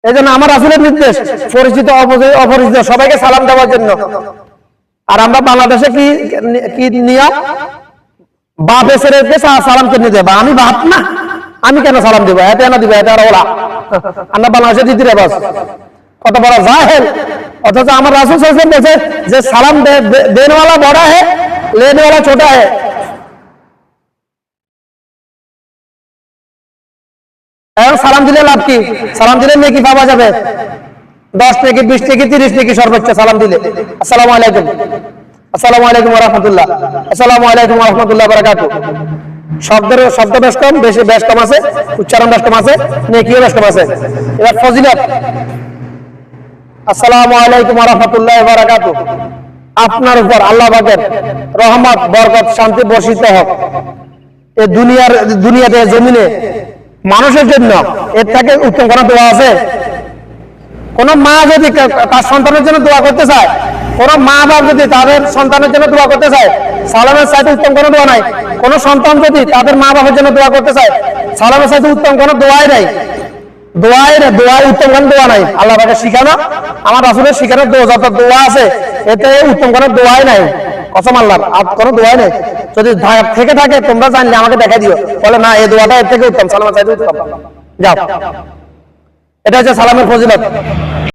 এই জন্য আমার রাসূলের নির্দেশ পরিচিত অপরিচিত সবাইকে সালাম দেওয়ার জন্য। আর আমরা বাংলাদেশে কি নিয়ম, বাপ ছেলেকে সালাম কেন দেবা? আমি বাপ না, আমি কেন সালাম দিব? এতে না দিব, এটা ওরা আমরা বাংলাদেশে দিদিরে বাস কত বড় জাহেল। অথচ আমার রাসূল সাল্লাল্লাহু আলাইহি ওয়াসাল্লাম বলেছে যে সালাম দেने वाला बड़ा है, लेने वाला छोटा है। এখন সালাম দিলে লাভ কি? সালাম দিলে নেকি পাওয়া যাবে 10 নেকি, 20 নেকি, 30 নেকি সর্বোচ্চ সালাম দিলে। আসসালামু আলাইকুম, আসসালামু আলাইকুম ওয়া রাহমাতুল্লাহ, আসসালামু আলাইকুম ওয়া রাহমাতুল্লাহি ওয়া বারাকাতুহু। শব্দ বেশ কম, বেশ কম আছে, উচ্চারণ বেশ কম আছে, নেকিও বেশ কম আছে। এবার ফজিলত, আসসালামু আলাইকুম ওয়া রাহমাতুল্লাহি ওয়া বারাকাতুহু। আপনার উপর আল্লাহ পাকের রহমত, বরকত, শান্তি বর্ষিত হোক। এই দুনিয়াতে জমিনে মানুষের জন্য এর থেকে উত্তম কোন দোয়া আছে? কোন মা যদি তার সন্তানের জন্য দোয়া করতে চায়, কোন মা বাপ যদি তাদের সন্তানের জন্য দোয়া করতে চায়, সালামের চাইতে উত্তম কোন দোয়া নাই। কোন সন্তান যদি তাদের মা বাবার জন্য দোয়া করতে চায়, সালামের চাইতে উত্তম কোন দোয়াই নাই। দোয়াই উত্তম কোন দোয়া নাই। আল্লাহ পাকের শিখানো, আমার রাসূলের শিখানো যত দোয়া আছে এতে উত্তম কোন দোয়াই নাই। কসম আল্লাহর, আর কোন দোয়াই নাই। যদি থেকে থাকে তোমরা জানলে আমাকে দেখাই দিও, বলে না এই দোয়াটা এর থেকে উত্তম, সালামের চাইতে উত্তম। যাও, এটা হচ্ছে সালামের ফজিলত।